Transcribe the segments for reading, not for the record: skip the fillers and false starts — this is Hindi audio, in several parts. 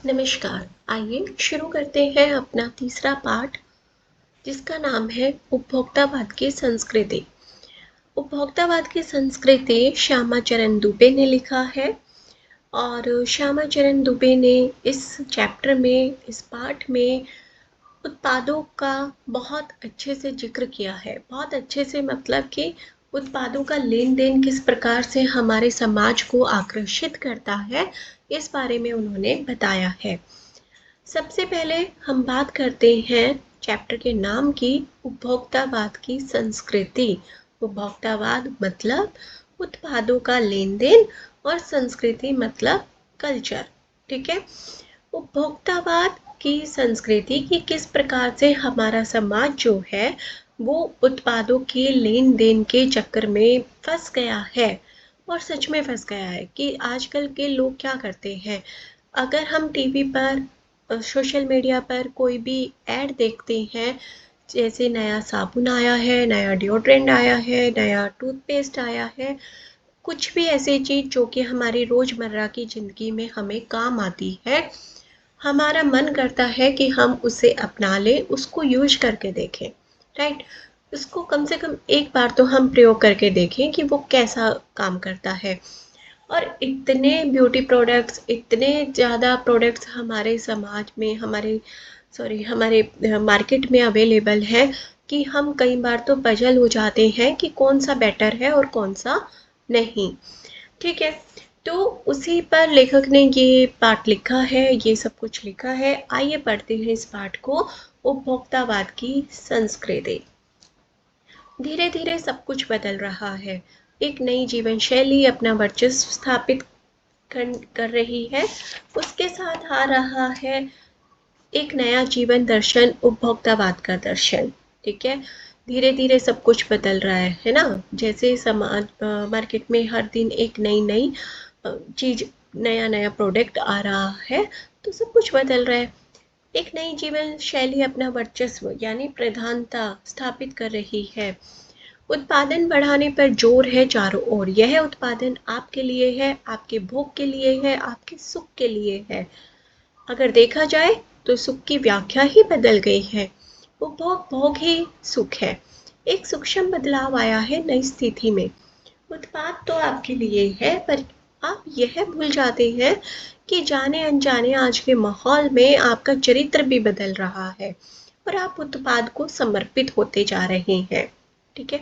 नमस्कार। आइए शुरू करते हैं अपना तीसरा पाठ, जिसका नाम है उपभोक्तावाद की संस्कृति। उपभोक्तावाद की संस्कृति श्यामाचरण दुबे ने लिखा है और श्यामाचरण दुबे ने इस चैप्टर में, इस पाठ में उत्पादों का बहुत अच्छे से जिक्र किया है। बहुत अच्छे से मतलब कि उत्पादों का लेन देन किस प्रकार से हमारे समाज को आकर्षित करता है, इस बारे में उन्होंने बताया है। सबसे पहले हम बात करते हैं चैप्टर के नाम की, उपभोक्तावाद की संस्कृति। उपभोक्तावाद मतलब उत्पादों का लेन देन और संस्कृति मतलब कल्चर। ठीक है। उपभोक्तावाद की संस्कृति की किस प्रकार से हमारा समाज जो है वो उत्पादों के लेन देन के चक्कर में फंस गया है। और सच में फंस गया है कि आजकल के लोग क्या करते हैं, अगर हम टीवी पर, सोशल मीडिया पर कोई भी ऐड देखते हैं, जैसे नया साबुन आया है, नया डिओड्रेंट आया है, नया टूथपेस्ट आया है, कुछ भी ऐसी चीज़ जो कि हमारी रोज़मर्रा की ज़िंदगी में हमें काम आती है, हमारा मन करता है कि हम उसे अपना लें, उसको यूज करके देखें। राइट। उसको कम से कम एक बार तो हम प्रयोग करके देखें कि वो कैसा काम करता है। और इतने ब्यूटी प्रोडक्ट्स, इतने ज़्यादा प्रोडक्ट्स हमारे समाज में, हमारे मार्केट में अवेलेबल है कि हम कई बार तो पजल हो जाते हैं कि कौन सा बेटर है और कौन सा नहीं। ठीक है। तो उसी पर लेखक ने ये पाठ लिखा है, ये सब कुछ लिखा है। आइए पढ़ते हैं इस पाठ को, उपभोक्तावाद की संस्कृति। धीरे धीरे सब कुछ बदल रहा है। एक नई जीवन शैली अपना वर्चस्व स्थापित कर रही है। उसके साथ आ रहा है एक नया जीवन दर्शन, उपभोक्तावाद का दर्शन। ठीक है। धीरे धीरे सब कुछ बदल रहा है ना। जैसे समाज मार्केट में हर दिन एक नई नई चीज, नया नया प्रोडक्ट आ रहा है, तो सब कुछ बदल रहा है। एक नई जीवन शैली अपना वर्चस्व यानी प्रधानता स्थापित कर रही है। उत्पादन बढ़ाने पर जोर है चारों ओर। यह उत्पादन आपके लिए है, आपके भोग के लिए है, आपके सुख के लिए है। अगर देखा जाए तो सुख की व्याख्या ही बदल गई है। उपभोग भोग ही सुख है। एक सूक्ष्म बदलाव आया है नई स्थिति में। उत्पाद तो आपके लिए है, पर आप यह भूल जाते हैं कि जाने अनजाने आज के माहौल में आपका चरित्र भी बदल रहा है और आप उत्पाद को समर्पित होते जा रहे हैं। ठीक है।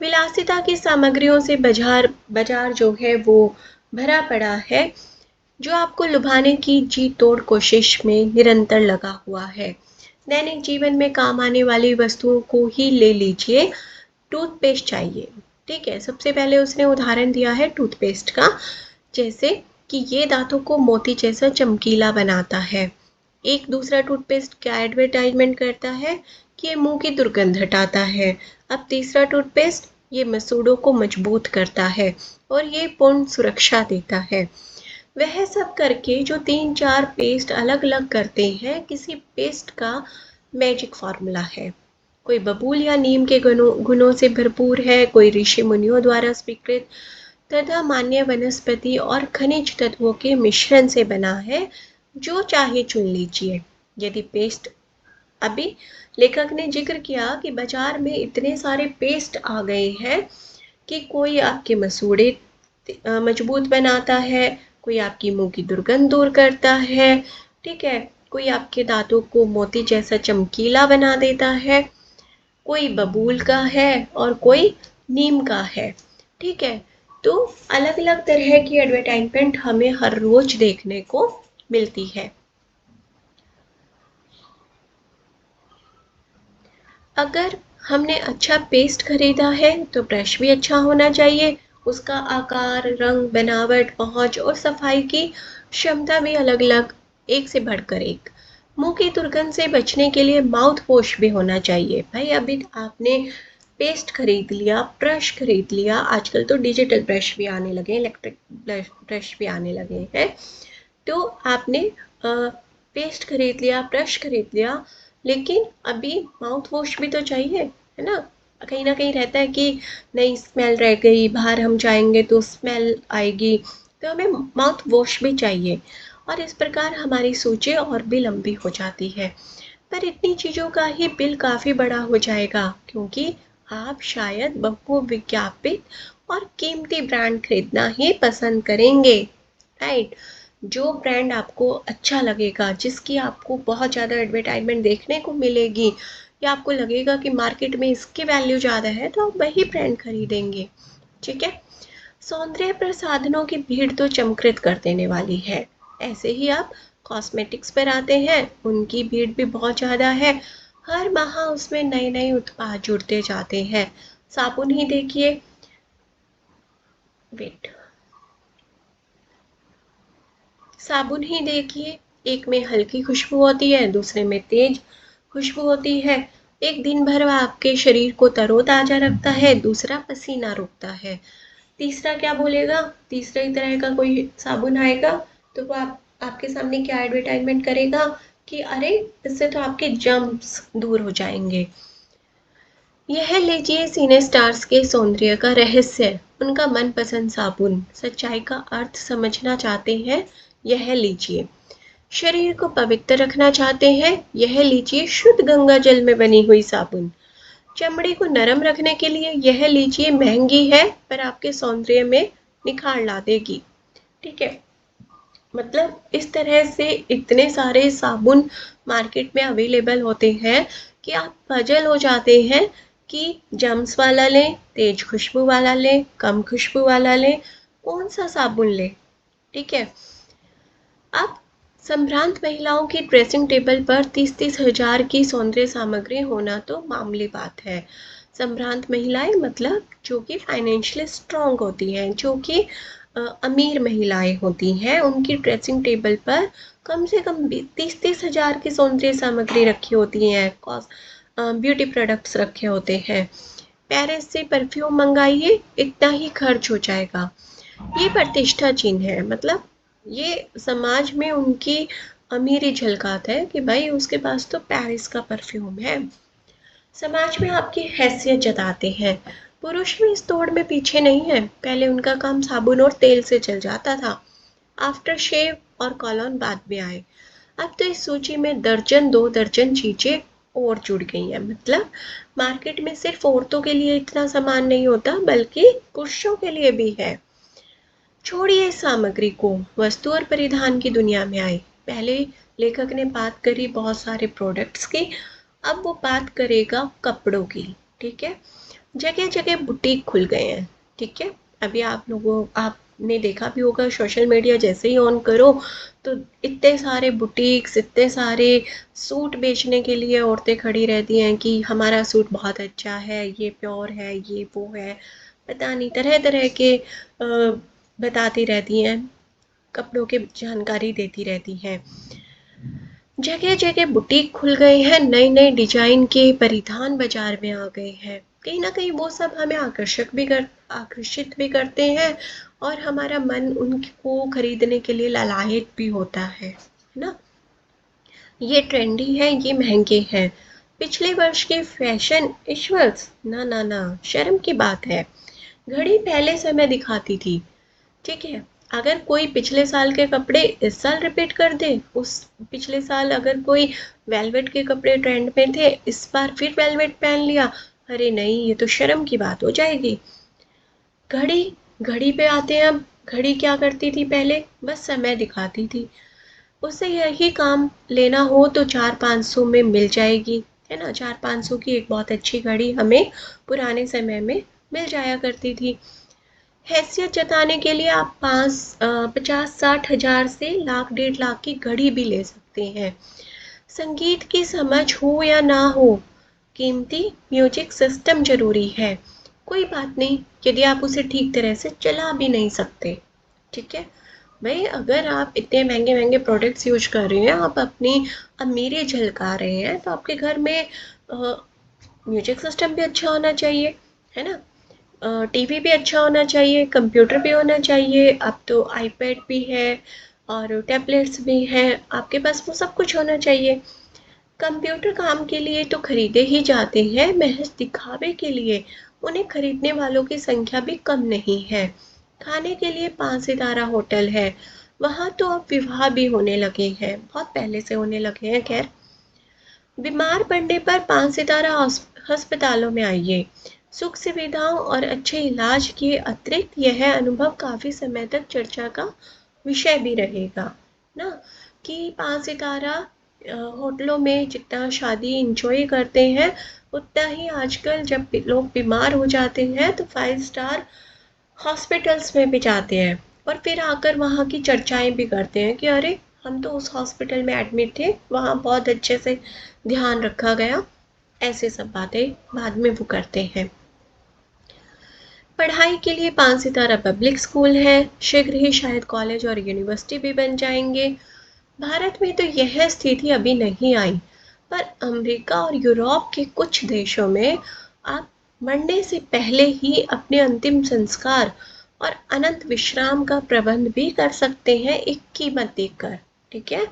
विलासिता की सामग्रियों से बाजार जो है वो भरा पड़ा है, जो आपको लुभाने की जी तोड़ कोशिश में निरंतर लगा हुआ है। दैनिक जीवन में काम आने वाली वस्तुओं को ही ले लीजिए। टूथपेस्ट चाहिए। ठीक है। सबसे पहले उसने उदाहरण दिया है टूथपेस्ट का, जैसे कि ये दांतों को मोती जैसा चमकीला बनाता है। एक दूसरा टूथपेस्ट क्या एडवर्टाइजमेंट करता है कि ये मुंह की दुर्गंध हटाता है। अब तीसरा टूथपेस्ट ये मसूड़ों को मजबूत करता है और ये पूर्ण सुरक्षा देता है। वह सब करके जो 3-4 पेस्ट अलग अलग करते हैं, किसी पेस्ट का मैजिक फार्मूला है। कोई बबूल या नीम के गुणों से भरपूर है, कोई ऋषि मुनियों द्वारा स्वीकृत तथा मान्य वनस्पति और खनिज तत्वों के मिश्रण से बना है। जो चाहे चुन लीजिए। यदि पेस्ट, अभी लेखक ने जिक्र किया कि बाजार में इतने सारे पेस्ट आ गए हैं कि कोई आपके मसूड़े मजबूत बनाता है, कोई आपकी मुंह की दुर्गंध दूर करता है। ठीक है। कोई आपके दांतों को मोती जैसा चमकीला बना देता है, कोई बबूल का है और कोई नीम का है। ठीक है। तो अलग अलग तरह की एडवर्टाइजमेंट हमें हर रोज देखने को मिलती है। अगर हमने अच्छा पेस्ट खरीदा है तो ब्रश भी अच्छा होना चाहिए। उसका आकार, रंग, बनावट, पहुंच और सफाई की क्षमता भी अलग अलग, एक से बढ़कर एक। मुंह की दुर्गंध से बचने के लिए माउथ वॉश भी होना चाहिए। भाई अभी आपने पेस्ट खरीद लिया, ब्रश खरीद लिया, आजकल तो डिजिटल ब्रश भी आने लगे, इलेक्ट्रिक ब्रश भी आने लगे हैं। तो आपने पेस्ट खरीद लिया, ब्रश खरीद लिया, लेकिन अभी माउथ वॉश भी तो चाहिए, है ना। कहीं ना कहीं रहता है कि नहीं, स्मेल रह गई, बाहर हम जाएंगे तो स्मेल आएगी, तो हमें माउथ वॉश भी चाहिए। और इस प्रकार हमारी सोचें और भी लंबी हो जाती है। पर इतनी चीज़ों का ही बिल काफ़ी बड़ा हो जाएगा, क्योंकि आप शायद बहुविज्ञापित और कीमती ब्रांड खरीदना ही पसंद करेंगे, राइट? जो ब्रांड आपको अच्छा लगेगा, जिसकी आपको बहुत ज़्यादा एडवर्टाइजमेंट देखने को मिलेगी, या आपको लगेगा कि मार्केट में इसकी वैल्यू ज़्यादा है, तो आप वही ब्रांड खरीदेंगे, ठीक है? सौंदर्य प्रसाधनों की भीड़ तो चमकृत कर देने वाली है। ऐसे ही आप कॉस्मेटिक्स पर आते हैं, उनकी भीड़ भी बहुत ज़्यादा है। हर माह उसमें नए नए उत्पाद जुड़ते जाते हैं। साबुन ही देखिए, वेट साबुन ही देखिए, एक में हल्की खुशबू होती है, दूसरे में तेज खुशबू होती है। एक दिन भर वह आपके शरीर को तरोताजा रखता है, दूसरा पसीना रोकता है। तीसरा क्या बोलेगा? तीसरे ही तरह का कोई साबुन आएगा तो वो आपके सामने क्या एडवर्टाइजमेंट करेगा कि अरे, इससे तो आपके जर्म्स दूर हो जाएंगे। यह लीजिए सिने स्टार्स के सौंदर्य का रहस्य, उनका मनपसंद साबुन। सच्चाई का अर्थ समझना चाहते हैं? यह लीजिए। शरीर को पवित्र रखना चाहते हैं? यह लीजिए शुद्ध गंगा जल में बनी हुई साबुन। चमड़ी को नरम रखने के लिए यह लीजिए, महंगी है पर आपके सौंदर्य में निखार ला देगी, ठीक है? मतलब इस तरह से इतने सारे साबुन मार्केट में अवेलेबल होते हैं कि आप पजल हो जाते हैं कि जम्स वाला लें, तेज खुशबू वाला लें, कम खुशबू वाला लें, कौन सा साबुन लें, ठीक है? अब संभ्रांत महिलाओं की ड्रेसिंग टेबल पर 30-30 हजार की सौंदर्य सामग्री होना तो मामूली बात है। संभ्रांत महिलाएं मतलब जो कि फाइनेंशियली स्ट्रांग होती हैं, जो कि अमीर महिलाएं होती हैं, उनकी ड्रेसिंग टेबल पर कम से कम 30-30 हजार की सौंदर्य सामग्री रखी होती हैं, ब्यूटी प्रोडक्ट्स रखे होते हैं। पेरिस से परफ्यूम मंगाइए, इतना ही खर्च हो जाएगा। ये प्रतिष्ठा चिन्ह है, मतलब ये समाज में उनकी अमीरी झलकाता है कि भाई उसके पास तो पेरिस का परफ्यूम है। समाज में आपकी हैसियत जताते हैं। पुरुष भी इस दौड़ में पीछे नहीं है। पहले उनका काम साबुन और तेल से चल जाता था, आफ्टर शेव और कॉलोन बाद में आए। अब तो इस सूची में दर्जन दो दर्जन चीजें और जुड़ गई हैं। मतलब मार्केट में सिर्फ औरतों के लिए इतना सामान नहीं होता, बल्कि पुरुषों के लिए भी है। छोड़िए इस सामग्री को, वस्तु और परिधान की दुनिया में आए। पहले लेखक ने बात करी बहुत सारे प्रोडक्ट्स की, अब वो बात करेगा कपड़ों की, ठीक है? जगह जगह बुटीक खुल गए हैं, ठीक है? अभी आपने देखा भी होगा, सोशल मीडिया जैसे ही ऑन करो तो इतने सारे बुटीक्स, इतने सारे सूट बेचने के लिए औरतें खड़ी रहती हैं कि हमारा सूट बहुत अच्छा है, ये प्योर है, ये वो है, पता नहीं तरह तरह के बताती रहती हैं, कपड़ों की जानकारी देती रहती हैं। जगह जगह बुटीक खुल गए हैं, नए नए डिजाइन के परिधान बाजार में आ गए हैं। कहीं ना कहीं वो सब हमें आकर्षित भी करते हैं, और हमारा मन उनको खरीदने के लिए ललायत भी होता है ना? ये ट्रेंडी है, ये महंगे हैं। पिछले वर्ष के फैशन इश्यूज, ना ना ना, शर्म की बात है। घड़ी पहले समय दिखाती थी, ठीक है? अगर कोई पिछले साल के कपड़े इस साल रिपीट कर दे, उस पिछले साल अगर कोई वेलवेट के कपड़े ट्रेंड में थे, इस बार फिर वेलवेट पहन लिया, अरे नहीं, ये तो शर्म की बात हो जाएगी। घड़ी घड़ी पे आते हैं अब। घड़ी क्या करती थी पहले? बस समय दिखाती थी। उससे यही काम लेना हो तो 400-500 में मिल जाएगी, है ना? 400-500 की एक बहुत अच्छी घड़ी हमें पुराने समय में मिल जाया करती थी। हैसियत जताने के लिए आप 50-60 हजार से लाख 1.5 लाख की घड़ी भी ले सकते हैं। संगीत की समझ हो या ना हो, कीमती म्यूजिक सिस्टम जरूरी है। कोई बात नहीं यदि आप उसे ठीक तरह से चला भी नहीं सकते, ठीक है? भाई अगर आप इतने महंगे महंगे प्रोडक्ट्स यूज कर रहे हैं, आप अपनी अमीरी झलका रहे हैं, तो आपके घर में म्यूजिक सिस्टम भी अच्छा होना चाहिए, है ना? टीवी भी अच्छा होना चाहिए, कंप्यूटर भी होना चाहिए, अब तो आईपैड भी है और टैबलेट्स भी हैं, आपके पास वो सब कुछ होना चाहिए। कंप्यूटर काम के लिए तो खरीदे ही जाते हैं, महज दिखावे के लिए उन्हें खरीदने वालों की संख्या भी कम नहीं है। खाने के लिए 5 सितारा होटल है, वहाँ तो अब विवाह भी होने लगे हैं, बहुत पहले से होने लगे हैं। खैर, बीमार पड़ने पर 5 सितारा अस्पतालों में आइए। सुख सुविधाओं और अच्छे इलाज के अतिरिक्त यह अनुभव काफी समय तक चर्चा का विषय भी रहेगा ना, कि 5 सितारा होटलों में जितना शादी इंजॉय करते हैं, उतना ही आजकल जब लोग बीमार हो जाते हैं तो 5 स्टार हॉस्पिटल्स में भी जाते हैं और फिर आकर वहाँ की चर्चाएं भी करते हैं कि अरे, हम तो उस हॉस्पिटल में एडमिट थे, वहाँ बहुत अच्छे से ध्यान रखा गया। ऐसे सब बातें बाद में वो करते हैं। पढ़ाई के लिए 5 सितारा पब्लिक स्कूल है, शीघ्र ही शायद कॉलेज और यूनिवर्सिटी भी बन जाएंगे। भारत में तो यह स्थिति अभी नहीं आई, पर अमेरिका और यूरोप के कुछ देशों में आप मरने से पहले ही अपने अंतिम संस्कार और अनंत विश्राम का प्रबंध भी कर सकते हैं एक कीमत देकर। ठीक है,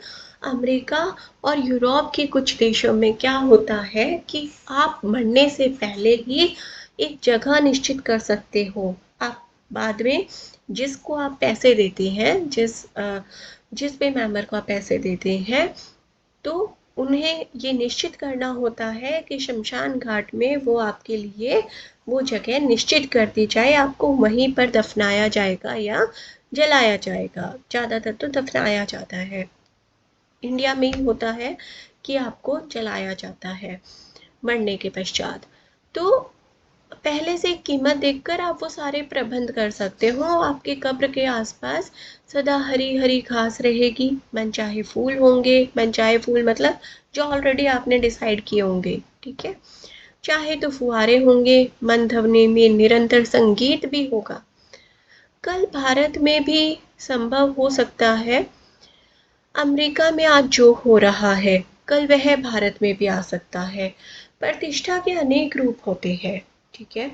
अमेरिका और यूरोप के कुछ देशों में क्या होता है कि आप मरने से पहले ही एक जगह निश्चित कर सकते हो। आप बाद में जिसको आप पैसे देते हैं, जिस भी मेंबर को आप पैसे देते हैं, तो उन्हें ये निश्चित करना होता है कि शमशान घाट में वो आपके लिए वो जगह निश्चित कर दी जाए, आपको वहीं पर दफनाया जाएगा या जलाया जाएगा। ज़्यादातर तो दफनाया जाता है, इंडिया में ही होता है कि आपको जलाया जाता है मरने के पश्चात। तो पहले से कीमत देखकर आप वो सारे प्रबंध कर सकते हो। आपके कब्र के आसपास सदा हरी हरी घास रहेगी, मनचाहे फूल होंगे, मनचाहे फूल मतलब जो ऑलरेडी आपने डिसाइड किए होंगे। ठीक है, चाहे तो फुहारे होंगे, मन ध्वनि में निरंतर संगीत भी होगा। कल भारत में भी संभव हो सकता है, अमेरिका में आज जो हो रहा है कल वह भारत में भी आ सकता है। प्रतिष्ठा के अनेक रूप होते हैं। ठीक है,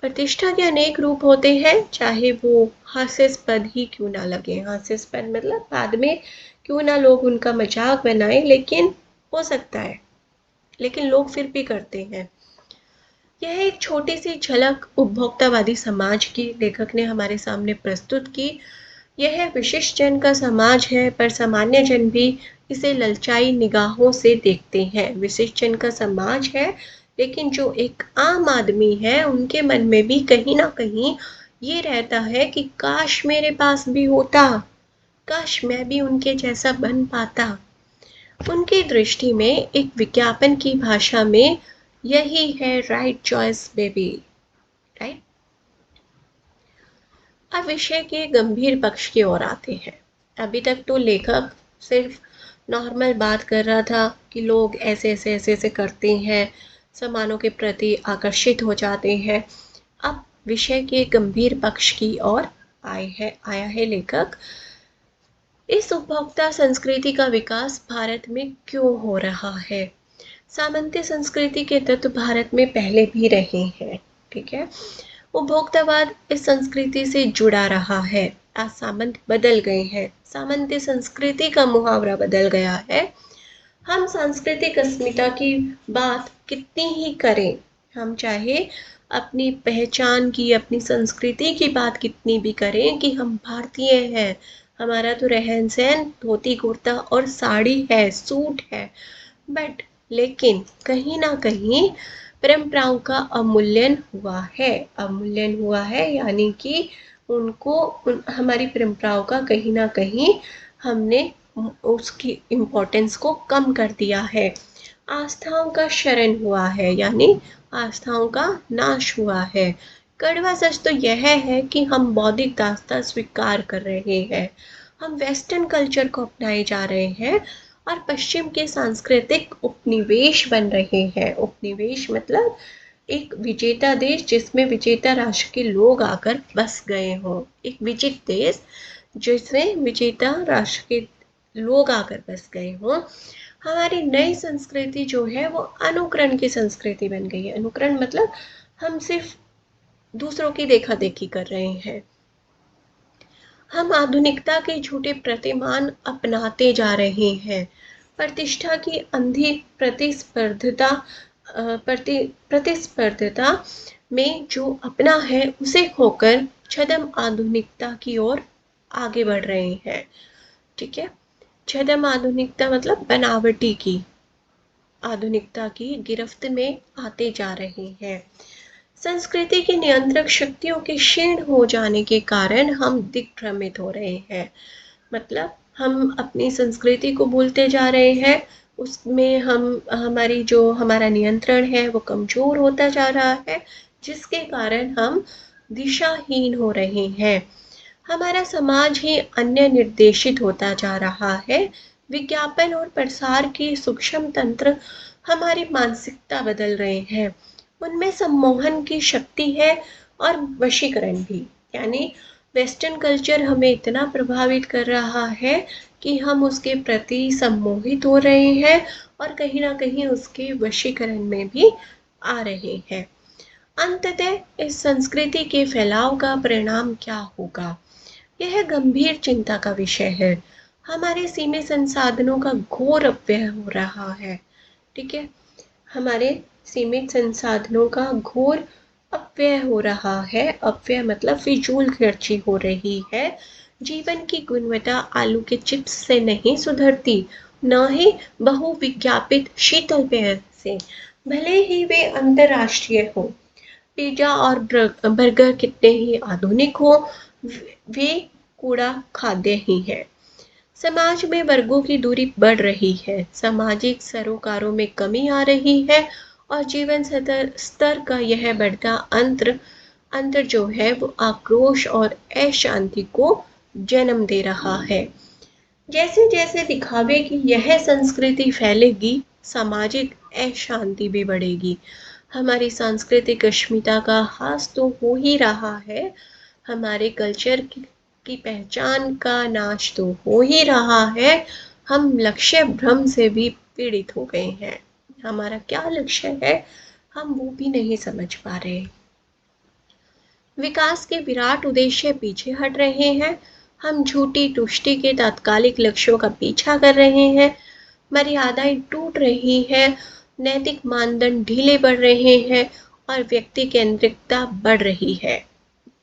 प्रतिष्ठा के अनेक रूप होते हैं, चाहे वो हास्यास्पद ही क्यों ना लगे। हास्यास्पद मतलब बाद में क्यों ना लोग उनका मजाक बनाएं, लेकिन हो सकता है, लेकिन लोग फिर भी करते हैं। यह एक छोटी सी झलक उपभोक्तावादी समाज की लेखक ने हमारे सामने प्रस्तुत की। यह विशिष्ट जन का समाज है, पर सामान्य जन भी इसे ललचाई निगाहों से देखते हैं। विशिष्ट जन का समाज है, लेकिन जो एक आम आदमी है उनके मन में भी कहीं ना कहीं ये रहता है कि काश मेरे पास भी होता, काश मैं भी उनके जैसा बन पाता। उनकी दृष्टि में एक विज्ञापन की भाषा में यही है राइट चॉइस बेबी, राइट। अब विषय के गंभीर पक्ष की ओर आते हैं। अभी तक तो लेखक सिर्फ नॉर्मल बात कर रहा था कि लोग ऐसे ऐसे ऐसे ऐसे करते हैं, सामानों के प्रति आकर्षित हो जाते हैं। अब विषय के गंभीर पक्ष की ओर आया है लेखक। इस उपभोक्ता संस्कृति का विकास भारत में क्यों हो रहा है। सामंती संस्कृति के तत्व भारत में पहले भी रहे हैं। ठीक है, उपभोक्तावाद इस संस्कृति से जुड़ा रहा है। आज सामंत बदल गए हैं, सामंती संस्कृति का मुहावरा बदल गया है। हम सांस्कृतिक अस्मिता की बात कितनी ही करें, हम चाहे अपनी पहचान की, अपनी संस्कृति की बात कितनी भी करें कि हम भारतीय हैं, हमारा तो रहन सहन धोती कुर्ता और साड़ी है, सूट है, बट लेकिन कहीं ना कहीं परंपराओं का अवमूल्यन हुआ है, यानी कि हमारी परंपराओं का कहीं ना कहीं हमने उसकी इम्पोर्टेंस को कम कर दिया है। आस्थाओं का शरण हुआ है, यानी आस्थाओं का नाश हुआ है। कड़वा सच तो यह है कि हम बौद्धिक दास्ता स्वीकार कर रहे हैं, हम वेस्टर्न कल्चर को अपनाए जा रहे हैं और पश्चिम के सांस्कृतिक उपनिवेश बन रहे हैं। उपनिवेश मतलब एक विजेता देश जिसमें विजेता राष्ट्र के लोग आकर बस गए हों। एक विजित देश जिसमें विजेता राष्ट्र के लोग आकर बस गए हों। हमारी नई संस्कृति जो है वो अनुकरण की संस्कृति बन गई है। अनुकरण मतलब हम सिर्फ दूसरों की देखा देखी कर रहे हैं। हम आधुनिकता के झूठे प्रतिमान अपनाते जा रहे हैं। प्रतिष्ठा की अंधी प्रतिस्पर्धता में जो अपना है उसे खोकर छद्म आधुनिकता की ओर आगे बढ़ रहे हैं। ठीक है, छद्म आधुनिकता मतलब बनावटी की आधुनिकता की गिरफ्त में आते जा रहे हैं। संस्कृति की नियंत्रक शक्तियों के क्षीण हो जाने के कारण हम दिग्भ्रमित हो रहे हैं। मतलब हम अपनी संस्कृति को भूलते जा रहे हैं, उसमें हमारी जो हमारा नियंत्रण है वो कमजोर होता जा रहा है, जिसके कारण हम दिशाहीन हो रहे हैं। हमारा समाज ही अन्य निर्देशित होता जा रहा है। विज्ञापन और प्रसार के सूक्ष्म तंत्र हमारी मानसिकता बदल रहे हैं। उनमें सम्मोहन की शक्ति है और वशीकरण भी। यानी वेस्टर्न कल्चर हमें इतना प्रभावित कर रहा है कि हम उसके प्रति सम्मोहित हो रहे हैं और कहीं ना कहीं उसके वशीकरण में भी आ रहे हैं। अंततः इस संस्कृति के फैलाव का परिणाम क्या होगा, यह गंभीर चिंता का विषय है। हमारे सीमित संसाधनों का घोर अपव्यय हो रहा है। ठीक है, हमारे सीमित संसाधनों का घोर अपव्यय हो रहा है। अपव्यय मतलब फिजूल खर्ची हो रही है। जीवन की गुणवत्ता आलू के चिप्स से नहीं सुधरती, न ही बहुविज्ञापित शीतल पेय से, भले ही वे अंतरराष्ट्रीय हो। पिज्जा और बर्गर कितने ही आधुनिक हो, वे कूड़ा खाद्य ही है। समाज में वर्गों की दूरी बढ़ रही है, सामाजिक सरोकारों में कमी आ रही है और जीवन स्तर का यह बढ़ता अंतर जो है वो आक्रोश और अशांति को जन्म दे रहा है। जैसे जैसे दिखावे की यह संस्कृति फैलेगी, सामाजिक अशांति भी बढ़ेगी। हमारी सांस्कृतिक अस्मिता का ह्रास तो हो ही रहा है, हमारे कल्चर की पहचान का नाश तो हो ही रहा है। हम लक्ष्य भ्रम से भी पीड़ित हो गए हैं। हमारा क्या लक्ष्य है हम वो भी नहीं समझ पा रहे। विकास के विराट उद्देश्य पीछे हट रहे हैं। हम झूठी तुष्टि के तात्कालिक लक्ष्यों का पीछा कर रहे हैं। मर्यादाएं टूट रही है, नैतिक मानदंड ढीले पड़ रहे हैं और व्यक्ति केंद्रिकता बढ़ रही है।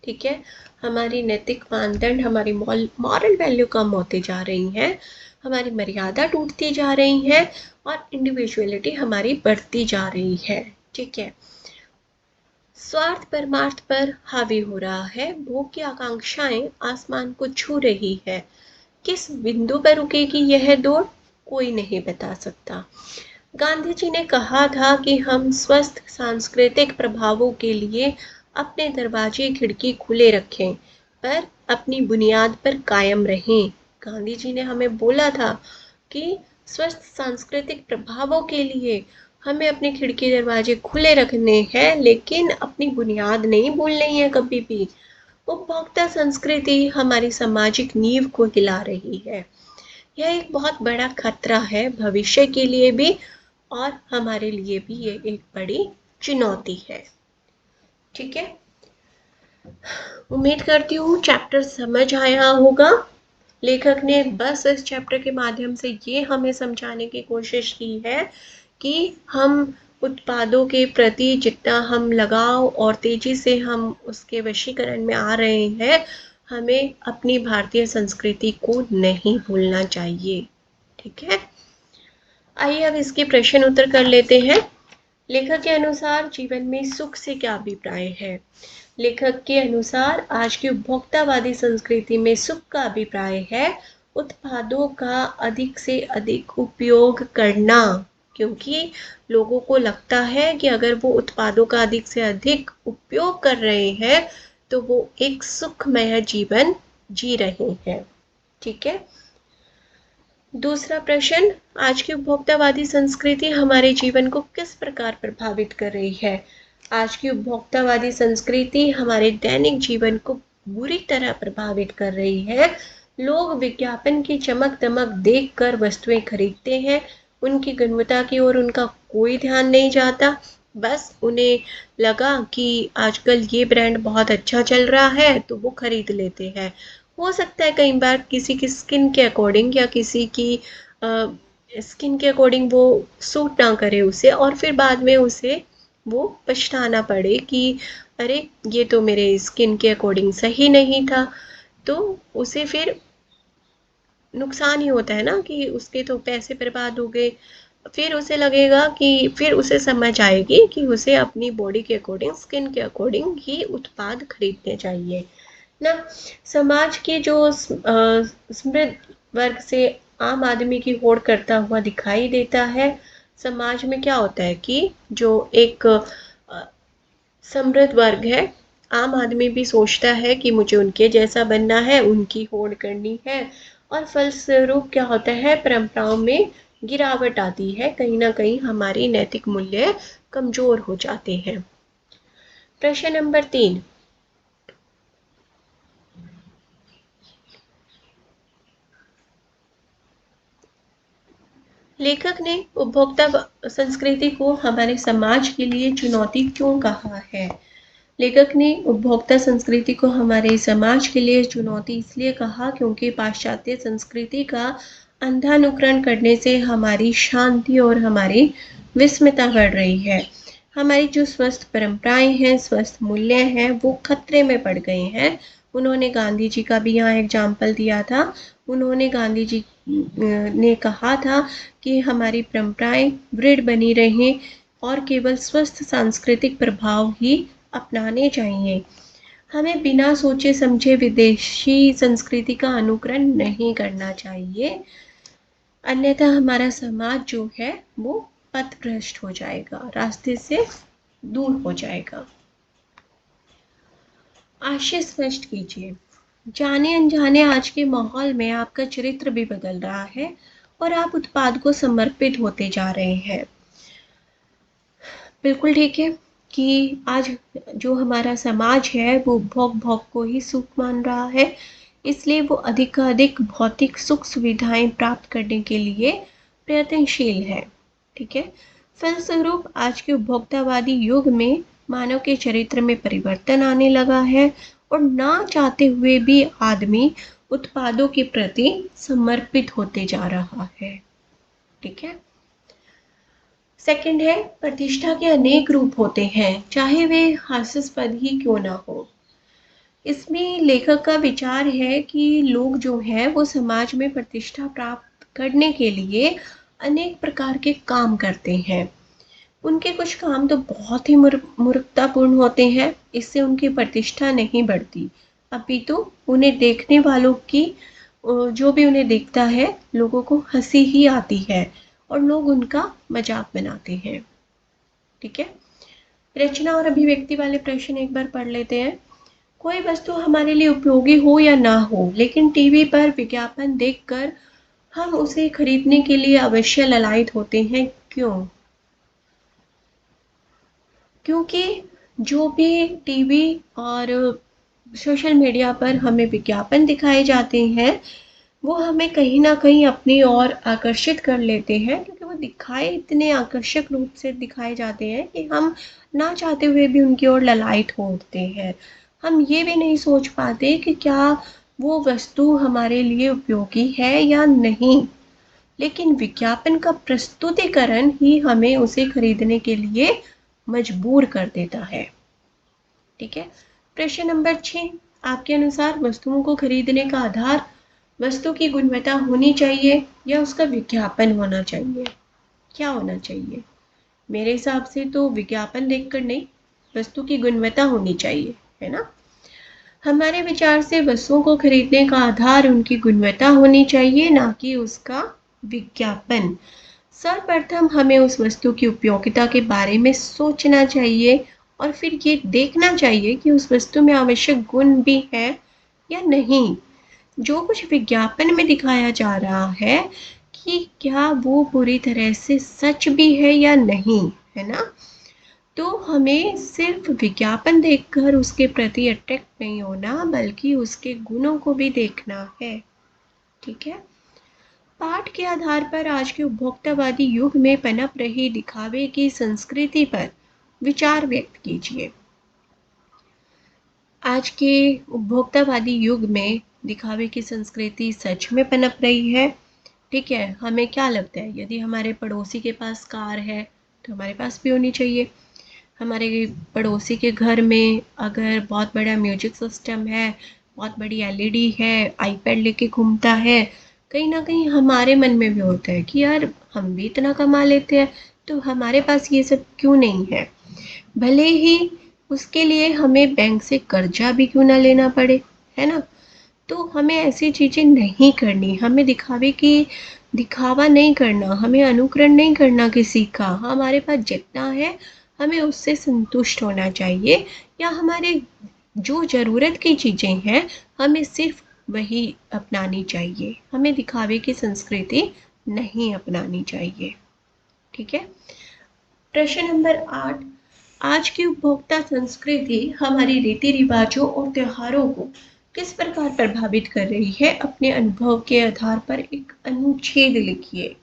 ठीक है, हमारी नैतिक मानदंड, हमारी मॉरल वैल्यू कम होती जा रही हैं, हमारी मर्यादा टूटती जा रही है और इंडिविजुअलिटी हमारी बढ़ती जा रही है। ठीक है, स्वार्थ परमार्थ पर हावी हो रहा है, भोग की आकांक्षाएं आसमान को छू रही है। किस बिंदु पर रुकेगी यह दौड़ कोई नहीं बता सकता। गांधी जी ने कहा था कि हम स्वस्थ सांस्कृतिक प्रभावों के लिए अपने दरवाजे खिड़की खुले रखें, पर अपनी बुनियाद पर कायम रहें। गांधी जी ने हमें बोला था कि स्वस्थ सांस्कृतिक प्रभावों के लिए हमें अपने खिड़की दरवाजे खुले रखने हैं, लेकिन अपनी बुनियाद नहीं भूलनी है कभी भी। उपभोक्ता संस्कृति हमारी सामाजिक नींव को हिला रही है। यह एक बहुत बड़ा खतरा है भविष्य के लिए भी और हमारे लिए भी ये एक बड़ी चुनौती है। ठीक है, उम्मीद करती हूँ चैप्टर समझ आया होगा। लेखक ने बस इस चैप्टर के माध्यम से ये हमें समझाने की कोशिश की है कि हम उत्पादों के प्रति जितना हम लगाव और तेजी से हम उसके वशीकरण में आ रहे हैं, हमें अपनी भारतीय संस्कृति को नहीं भूलना चाहिए। ठीक है, आइए अब इसके प्रश्न उत्तर कर लेते हैं। लेखक के अनुसार जीवन में सुख से क्या अभिप्राय है? लेखक के अनुसार आज की उपभोक्तावादी संस्कृति में सुख का अभिप्राय है उत्पादों का अधिक से अधिक उपयोग करना, क्योंकि लोगों को लगता है कि अगर वो उत्पादों का अधिक से अधिक उपयोग कर रहे हैं तो वो एक सुखमय जीवन जी रहे हैं। ठीक है, दूसरा प्रश्न, आज की उपभोक्तावादी संस्कृति हमारे जीवन को किस प्रकार प्रभावित कर रही है? आज की उपभोक्तावादी संस्कृति हमारे दैनिक जीवन को बुरी तरह प्रभावित कर रही है। लोग विज्ञापन की चमक दमक देखकर वस्तुएं खरीदते हैं, उनकी गुणवत्ता की ओर उनका कोई ध्यान नहीं जाता। बस उन्हें लगा कि आजकल ये ब्रांड बहुत अच्छा चल रहा है तो वो खरीद लेते हैं। हो सकता है कई बार किसी की स्किन के अकॉर्डिंग या किसी की स्किन के अकॉर्डिंग वो सूट ना करे उसे, और फिर बाद में उसे वो पछताना पड़े कि अरे ये तो मेरे स्किन के अकॉर्डिंग सही नहीं था। तो उसे फिर नुकसान ही होता है ना कि उसके तो पैसे बर्बाद हो गए। फिर उसे लगेगा कि फिर उसे समझ आएगी कि उसे अपनी बॉडी के अकॉर्डिंग, स्किन के अकॉर्डिंग ही उत्पाद खरीदने चाहिए ना। समाज के जो समृद्ध वर्ग से आम आदमी की होड़ करता हुआ दिखाई देता है। समाज में क्या होता है कि जो एक समृद्ध वर्ग है, आम आदमी भी सोचता है कि मुझे उनके जैसा बनना है, उनकी होड़ करनी है, और फलस्वरूप क्या होता है, परंपराओं में गिरावट आती है, कहीं ना कहीं हमारी नैतिक मूल्य कमजोर हो जाते हैं। प्रश्न नंबर 3, लेखक ने उपभोक्ता संस्कृति को हमारे समाज के लिए चुनौती क्यों कहा है? लेखक ने उपभोक्ता संस्कृति को हमारे समाज के लिए चुनौती इसलिए कहा क्योंकि पाश्चात्य संस्कृति का अंधानुकरण करने से हमारी शांति और हमारी विस्मयता बढ़ रही है। हमारी जो स्वस्थ परंपराएं हैं, स्वस्थ मूल्य हैं, वो खतरे में पड़ गए हैं। उन्होंने गांधी जी का भी यहाँ एग्जाम्पल दिया था। उन्होंने गांधी जी ने कहा था कि हमारी परंपराएं दृढ़ बनी रहें और केवल स्वस्थ सांस्कृतिक प्रभाव ही अपनाने चाहिए। हमें बिना सोचे समझे विदेशी संस्कृति का अनुकरण नहीं करना चाहिए, अन्यथा हमारा समाज जो है वो पथभ्रष्ट हो जाएगा, रास्ते से दूर हो जाएगा। आशय स्पष्ट कीजिए। जाने अनजाने आज के माहौल में आपका चरित्र भी बदल रहा है और आप उत्पाद को समर्पित होते जा रहे हैं। बिल्कुल ठीक है कि आज जो हमारा समाज है वो भोग को ही सुख मान रहा है, इसलिए वो अधिक भौतिक सुख सुविधाएं प्राप्त करने के लिए प्रयत्नशील है। ठीक है, फलस्वरूप आज के उपभोक्तावादी युग में मानव के चरित्र में परिवर्तन आने लगा है और ना चाहते हुए भी आदमी उत्पादों के प्रति समर्पित होते जा रहा है। ठीक है, सेकंड है, प्रतिष्ठा के अनेक रूप होते हैं, चाहे वे हास्यास्पद ही क्यों ना हो। इसमें लेखक का विचार है कि लोग जो हैं वो समाज में प्रतिष्ठा प्राप्त करने के लिए अनेक प्रकार के काम करते हैं। उनके कुछ काम तो बहुत ही मूर्खतापूर्ण होते हैं, इससे उनकी प्रतिष्ठा नहीं बढ़ती, अपितु उन्हें देखने वालों की, जो भी उन्हें देखता है, लोगों को हंसी ही आती है और लोग उनका मजाक बनाते हैं। ठीक है, रचना और अभिव्यक्ति वाले प्रश्न एक बार पढ़ लेते हैं। कोई वस्तु हमारे लिए उपयोगी हो या ना हो, लेकिन टीवी पर विज्ञापन देखकर हम उसे खरीदने के लिए अवश्य ललायत होते हैं। क्यों? क्योंकि जो भी टीवी और सोशल मीडिया पर हमें विज्ञापन दिखाए जाते हैं वो हमें कहीं ना कहीं अपनी ओर आकर्षित कर लेते हैं, क्योंकि वो दिखाए इतने आकर्षक रूप से दिखाए जाते हैं कि हम ना चाहते हुए भी उनकी ओर ललायत हो उठते हैं। हम ये भी नहीं सोच पाते कि क्या वो वस्तु हमारे लिए उपयोगी है या नहीं, लेकिन विज्ञापन का प्रस्तुतिकरण ही हमें उसे खरीदने के लिए मजबूर कर देता है। ठीक है, प्रश्न नंबर 6, आपके अनुसार वस्तुओं को खरीदने का आधार वस्तु की गुणवत्ता होनी चाहिए या उसका विज्ञापन होना चाहिए? क्या होना चाहिए? मेरे हिसाब से तो विज्ञापन देखकर नहीं, वस्तु की गुणवत्ता होनी चाहिए, है ना। हमारे विचार से वस्तुओं को खरीदने का आधार उनकी गुणवत्ता होनी चाहिए, ना कि उसका विज्ञापन। सर्वप्रथम हमें उस वस्तु की उपयोगिता के बारे में सोचना चाहिए और फिर ये देखना चाहिए कि उस वस्तु में आवश्यक गुण भी है या नहीं। जो कुछ विज्ञापन में दिखाया जा रहा है कि क्या वो पूरी तरह से सच भी है या नहीं, है ना। तो हमें सिर्फ विज्ञापन देखकर उसके प्रति अट्रैक्ट नहीं होना, बल्कि उसके गुणों को भी देखना है। ठीक है, पाठ के आधार पर आज के उपभोक्तावादी युग में पनप रही दिखावे की संस्कृति पर विचार व्यक्त कीजिए। आज के उपभोक्तावादी युग में दिखावे की संस्कृति सच में पनप रही है। ठीक है, हमें क्या लगता है, यदि हमारे पड़ोसी के पास कार है तो हमारे पास भी होनी चाहिए। हमारे पड़ोसी के घर में अगर बहुत बड़ा म्यूजिक सिस्टम है बहुत बड़ी एलईडी है, आईपैड लेके घूमता है, कहीं ना कहीं हमारे मन में भी होता है कि यार हम भी इतना कमा लेते हैं तो हमारे पास ये सब क्यों नहीं है। भले ही उसके लिए हमें बैंक से कर्जा भी क्यों ना लेना पड़े, है ना। तो हमें ऐसी चीज़ें नहीं करनी, हमें दिखावा नहीं करना, हमें अनुकरण नहीं करना किसी का। हमारे पास जितना है हमें उससे संतुष्ट होना चाहिए, या हमारे जो ज़रूरत की चीज़ें हैं हमें सिर्फ वही अपनानी चाहिए, हमें दिखावे की संस्कृति नहीं अपनानी चाहिए। ठीक है। प्रश्न नंबर 8, आज की उपभोक्ता संस्कृति हमारी रीति रिवाजों और त्योहारों को किस प्रकार प्रभावित कर रही है, अपने अनुभव के आधार पर एक अनुच्छेद लिखिए।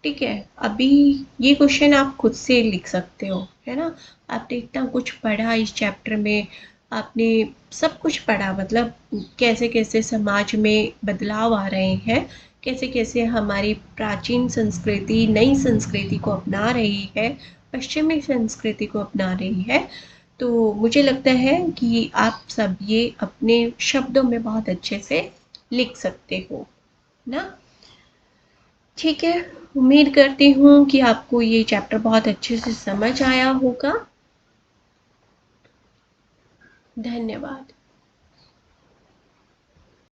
ठीक है, अभी ये क्वेश्चन आप खुद से लिख सकते हो, है ना। आपने इतना कुछ पढ़ा इस चैप्टर में, आपने सब कुछ पढ़ा, मतलब कैसे कैसे समाज में बदलाव आ रहे हैं, कैसे कैसे हमारी प्राचीन संस्कृति नई संस्कृति को अपना रही है, पश्चिमी संस्कृति को अपना रही है। तो मुझे लगता है कि आप सब ये अपने शब्दों में बहुत अच्छे से लिख सकते हो ना। ठीक है, उम्मीद करती हूँ कि आपको ये चैप्टर बहुत अच्छे से समझ आया होगा। धन्यवाद।